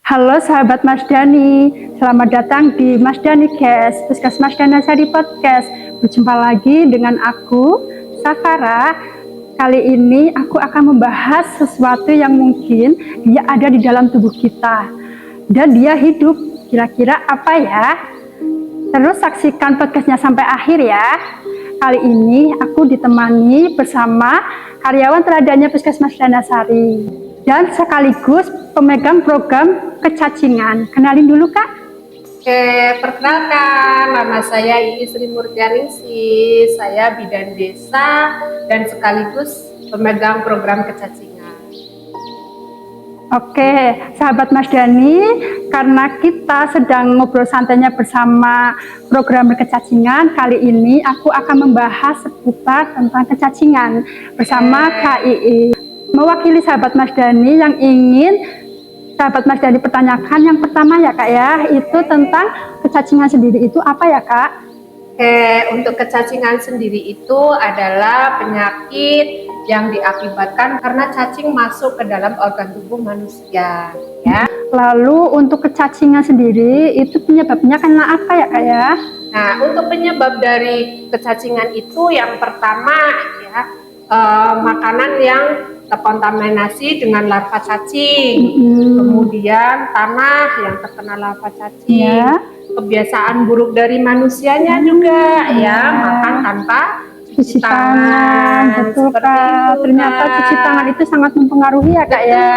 Halo sahabat Mas Dani, selamat datang di Mas Dani Cast, Puskesmas Danasari Podcast. Berjumpa lagi dengan aku, Safara. Kali ini aku akan membahas sesuatu yang mungkin dia ada di dalam tubuh kita dan dia hidup. Kira-kira apa ya? Terus saksikan podcastnya sampai akhir ya. Kali ini aku ditemani bersama karyawan teladannya Puskesmas Danasari dan sekaligus pemegang program kecacingan. Kenalin dulu Kak. Oke, perkenalkan, nama saya Iis Sri Murtianingsih. Saya bidan desa dan sekaligus pemegang program kecacingan. Oke, sahabat Mas Dani, karena kita sedang ngobrol santainya bersama program kecacingan, kali ini aku akan membahas seputar tentang kecacingan bersama Kak Iis. Mewakili sahabat Mas Dani yang ingin sahabat Mas Dani pertanyakan, yang pertama ya Kak ya, itu tentang kecacingan sendiri itu apa ya Kak? Oke, untuk kecacingan sendiri itu adalah penyakit yang diakibatkan karena cacing masuk ke dalam organ tubuh manusia ya. Lalu untuk kecacingan sendiri itu penyebabnya karena apa ya Kak ya? Nah, untuk penyebab dari kecacingan itu yang pertama ya, makanan yang terkontaminasi dengan larva cacing, kemudian tanah yang terkena larva cacing, kebiasaan buruk dari manusianya juga ya, makan tanpa cuci tangan. Betul Kak, ternyata cuci tangan itu sangat mempengaruhi ya Kak ya.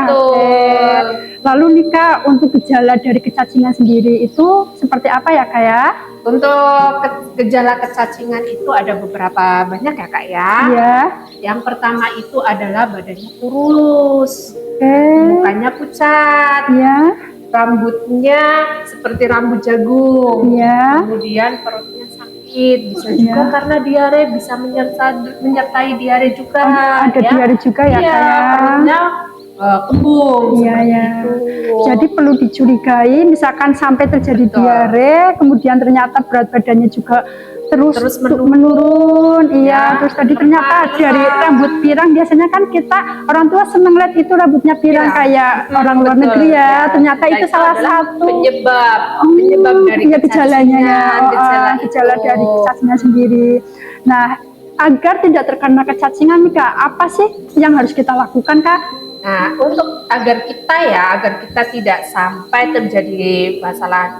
Betul. Lalu nih Kak, untuk gejala dari kecacingan sendiri itu seperti apa ya Kak ya? Untuk gejala kecacingan itu ada beberapa banyak ya Kak ya. Iya. Yang pertama itu adalah badannya kurus, mukanya pucat, rambutnya seperti rambut jagung, kemudian perutnya sakit, bisa juga karena diare, bisa menyertai diare juga. Ada diare juga ya Kak ya. Perutnya kembung. Jadi perlu dicurigai misalkan sampai terjadi diare, kemudian ternyata berat badannya juga terus menurun. Terus tadi ternyata dari rambut pirang, biasanya kan kita orang tua seneng lihat itu rambutnya pirang kayak orang luar negeri ya. Ternyata itu salah satu penyebab dari gejalanya ya. Gejala dari kecacingan sendiri. Nah, agar tidak terkena kecacingan nih Kak, apa sih yang harus kita lakukan Kak? Nah, untuk agar kita tidak sampai terjadi masalah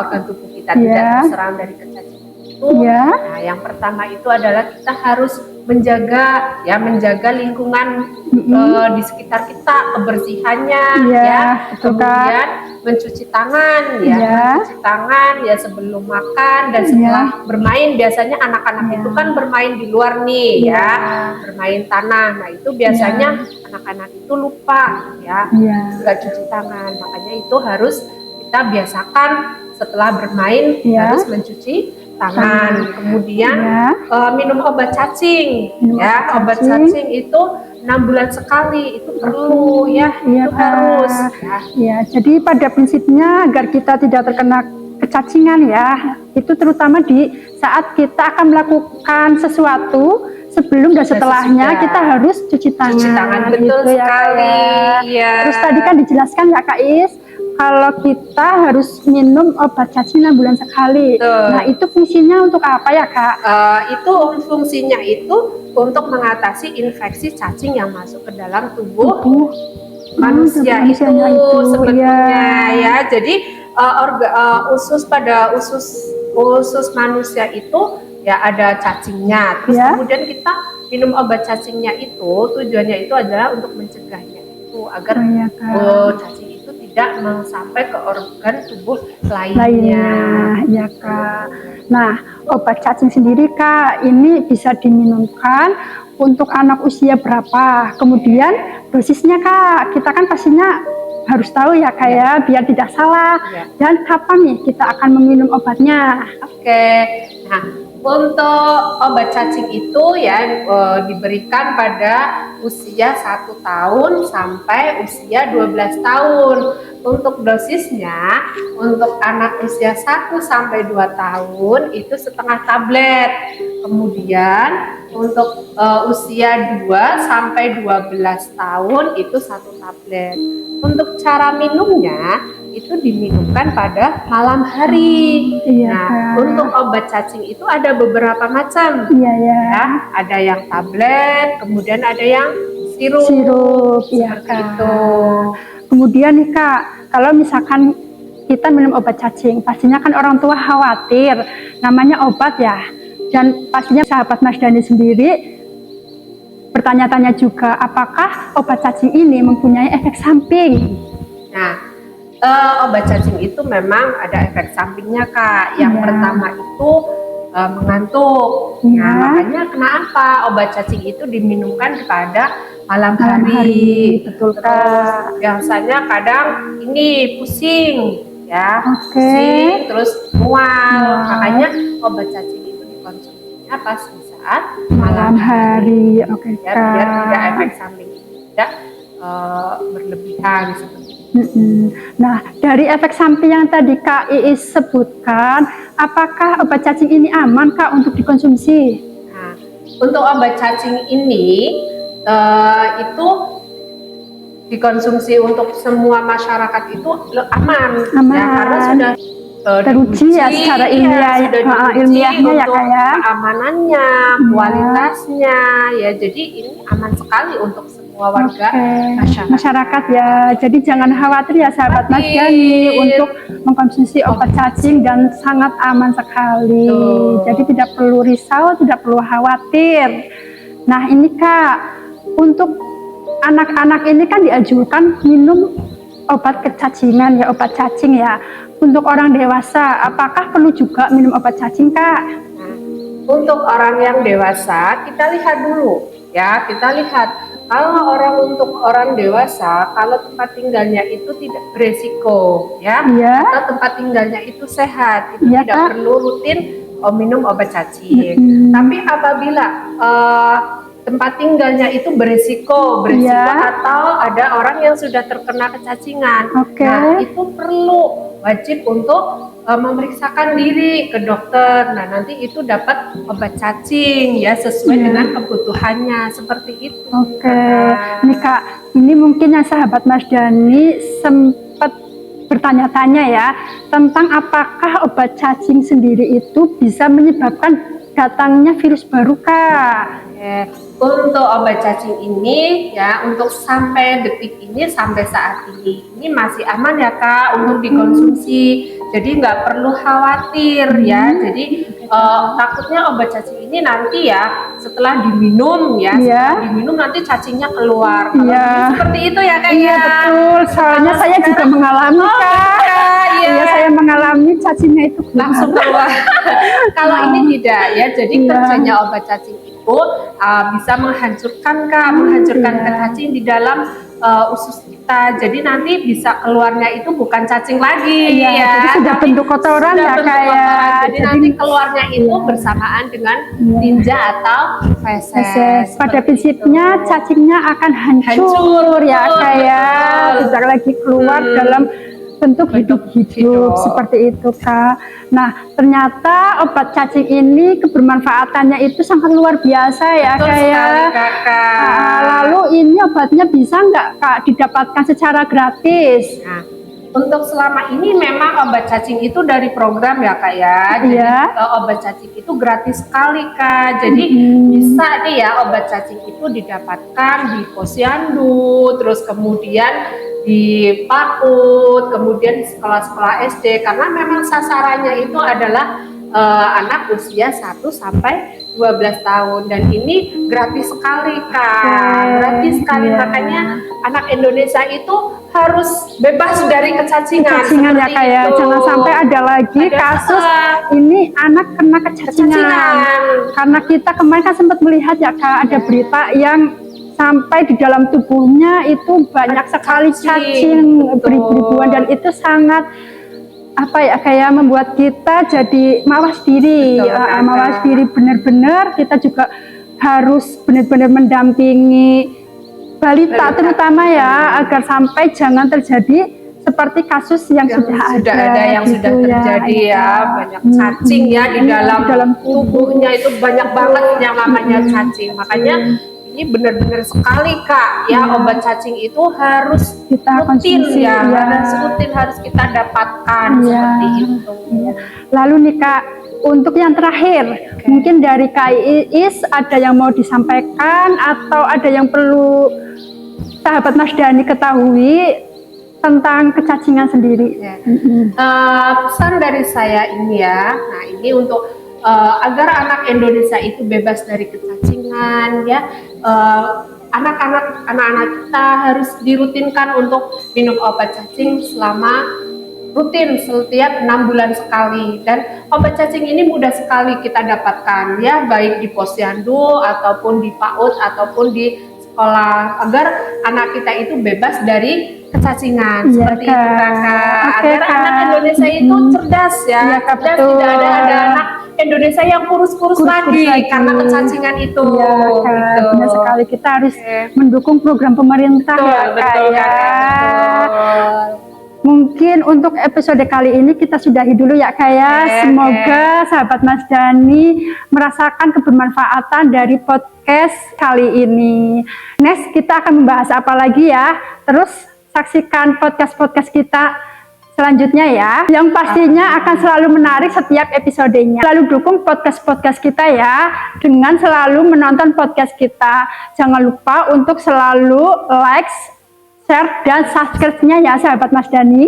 organ tubuh kita tidak terserang dari kecacingan itu. Nah, yang pertama itu adalah kita harus menjaga lingkungan di sekitar kita, kebersihannya kemudian mencuci tangan mencuci tangan sebelum makan dan setelah bermain. Biasanya anak-anak itu kan bermain di luar nih bermain tanah. Nah, itu biasanya anak-anak itu lupa nggak cuci tangan, makanya itu harus kita biasakan setelah bermain harus mencuci tangan. Kemudian minum obat cacing obat cacing itu 6 bulan sekali itu perlu itu harus jadi pada prinsipnya agar kita tidak terkena kecacingan itu terutama di saat kita akan melakukan sesuatu, sebelum dan setelahnya kita harus cuci tangan. Betul sekali. Terus tadi kan dijelaskan ya Kak Is, kalau kita harus minum obat cacing 6 bulan sekali. Nah, itu fungsinya untuk apa ya Kak? Itu fungsinya itu untuk mengatasi infeksi cacing yang masuk ke dalam tubuh manusia itu sebetulnya Jadi usus manusia itu ada cacingnya. Terus kemudian kita minum obat cacingnya itu tujuannya itu adalah untuk mencegahnya itu agar cacing itu tidak sampai ke organ tubuh lainnya. Ya Kak. Nah, obat cacing sendiri Kak, ini bisa diminumkan untuk anak usia berapa? Kemudian dosisnya Kak, kita kan pastinya harus tahu ya Kak ya, biar tidak salah. Dan kapan nih kita akan meminum obatnya? Oke. Nah, Untuk obat cacing itu ya diberikan pada usia 1 tahun sampai usia 12 tahun. Untuk dosisnya, untuk anak usia 1 sampai 2 tahun itu setengah tablet. Kemudian untuk usia 2 sampai 12 tahun itu 1 tablet. Untuk cara minumnya itu diminumkan pada malam hari. Iya, Nah, Kak. untuk obat cacing itu ada beberapa macam. Iya, ya. Ya, ada yang tablet, kemudian ada yang sirup. Sirup, iya, Seperti Kak. itu. Kemudian nih Kak, kalau misalkan kita minum obat cacing, pastinya kan orang tua khawatir, namanya obat ya. Dan pastinya sahabat Mas Dhani sendiri bertanya-tanya juga, apakah obat cacing ini mempunyai efek samping? Nah, obat cacing itu memang ada efek sampingnya Kak. Yang Iya. pertama itu mengantuk. Iya. Nah, makanya kenapa obat cacing itu diminumkan pada malam Malam hari. hari, betul Terus Kak. biasanya kadang ini pusing ya, Oke. pusing terus mual. Mual. Makanya obat cacing itu dikonsumsinya pas di saat Malam hari, oke ya, biar tidak Kak. efek samping itu tidak berlebihan seperti itu. Nah, dari efek samping yang tadi Kak Iis sebutkan, apakah obat cacing ini aman Kak untuk dikonsumsi? Nah, untuk obat cacing ini itu dikonsumsi untuk semua masyarakat itu aman. Aman. Ya, karena sudah Teruji ya secara ilmiah, sudah diuji ilmiahnya ya untuk Kak ya. keamanannya, kualitasnya, ya jadi ini aman sekali untuk semua warga Oke. Masyarakat ya, jadi jangan khawatir ya sahabat Mas Dhani untuk mengkonsumsi obat cacing dan sangat aman sekali. Betul. Jadi tidak perlu risau, tidak perlu khawatir. Nah ini Kak, untuk anak-anak ini kan dianjurkan minum obat kecacingan ya, obat cacing ya. Untuk orang dewasa, apakah perlu juga minum obat cacing Kak? Nah, untuk orang yang dewasa kita lihat dulu ya, kita lihat kalau untuk orang dewasa, kalau tempat tinggalnya itu tidak beresiko ya, Iya. atau tempat tinggalnya itu sehat, itu Iya, tidak Kak. perlu rutin minum obat cacing. Tapi apabila tempat tinggalnya itu beresiko Iya. atau ada orang yang sudah terkena kecacingan, Oke. nah itu perlu wajib untuk memeriksakan diri ke dokter. Nah nanti itu dapat obat cacing ya sesuai Iya. dengan kebutuhannya seperti itu. Oke, Nah, nih Kak, ini mungkin yang sahabat Mas Dhani sempat bertanya-tanya ya tentang apakah obat cacing sendiri itu bisa menyebabkan datangnya virus baru Kak. Untuk obat cacing ini ya untuk sampai detik ini, sampai saat ini masih aman ya Kak untuk dikonsumsi. Jadi nggak perlu khawatir ya. Jadi takutnya obat cacing ini nanti ya setelah diminum ya, Iya. setelah diminum nanti cacingnya keluar. Kalau Iya. dulu seperti itu ya Kak Iya ya. betul, soalnya Kalau saya juga sekarang- mengalami Kak. Iya. Iya, saya mengalami cacingnya itu Langsung keluar. Kalau ini tidak ya, jadi Iya. kerjanya obat cacing itu bisa menghancurkan Kak, menghancurkan Iya. cacing di dalam usus kita. Jadi nanti bisa keluarnya itu bukan cacing lagi Iya, ya. jadi sudah tapi bentuk kotoran sudah ya, bentuk Kak, ya. kotoran. Jadi Jadi- nanti keluarnya itu Iya. bersamaan dengan Iya. tinja atau feses. Feses. Pada Seperti prinsipnya itu. cacingnya akan hancur ya betul, kayak betul. tidak lagi keluar dalam bentuk hidup-hidup hidup. seperti itu Kak. Nah ternyata obat cacing ini kebermanfaatannya itu sangat luar biasa ya Betul Kak ya. sekali, Kakak. Lalu ini obatnya bisa nggak Kak didapatkan secara gratis? Nah, untuk selama ini memang obat cacing itu dari program ya Kak ya. Jadi Iya. obat cacing itu gratis sekali Kak. Jadi bisa nih ya obat cacing itu didapatkan di posyandu, terus kemudian di PAUD, kemudian di sekolah-sekolah SD karena memang sasarannya itu adalah anak usia 1 sampai 12 tahun dan ini gratis sekali Kak. Oke, Gratis sekali iya. makanya anak Indonesia itu harus bebas dari kecacingan. Kecacingan ya seperti Kak ya, itu. jangan sampai ada lagi Ada, kasus ini anak kena kecacingan. kecacingan. Karena kita kemarin kan sempat melihat ya Kak, ada berita yang sampai di dalam tubuhnya itu banyak sekali cacing Betul. beribu-ribuan dan itu sangat apa ya, kayak membuat kita jadi mawas diri. Betul, Kak. Mawas diri benar-benar. Kita juga harus benar-benar mendampingi balita terutama ya, agar sampai jangan terjadi seperti kasus yang sudah ada yang gitu sudah terjadi ya, banyak cacing ya di dalam tubuhnya itu banyak banget yang namanya cacing. Makanya ini benar-benar sekali Kak ya, obat cacing itu harus kita rutin konsumsi ya, harus kita dapatkan seperti itu. Lalu nih Kak, untuk yang terakhir, mungkin dari Kak Iis ada yang mau disampaikan atau ada yang perlu sahabat Mas Dhani ketahui tentang kecacingan sendiri? Pesan dari saya ini ya, nah ini untuk agar anak Indonesia itu bebas dari kecacingan ya, anak-anak kita harus dirutinkan untuk minum obat cacing selama rutin setiap 6 bulan sekali, dan obat cacing ini mudah sekali kita dapatkan ya, baik di posyandu ataupun di PAUD ataupun di sekolah, agar anak kita itu bebas dari kecacingan. Seperti itu Kakak, agar anak Indonesia itu cerdas ya, cerdas, tidak ada anak Indonesia yang kurus-kurus lagi karena kecacingan itu. Gitu. Benar sekali, kita harus mendukung program pemerintah betul, ya. Mungkin untuk episode kali ini kita sudahi dulu ya Kak ya. Semoga sahabat Mas Dhani merasakan kebermanfaatan dari podcast kali ini. Next kita akan membahas apa lagi ya. Terus saksikan podcast-podcast kita selanjutnya ya, yang pastinya akan selalu menarik setiap episodenya. Selalu dukung podcast-podcast kita ya, dengan selalu menonton podcast kita. Jangan lupa untuk selalu like, share, dan subscribe-nya ya sahabat Mas Dhani.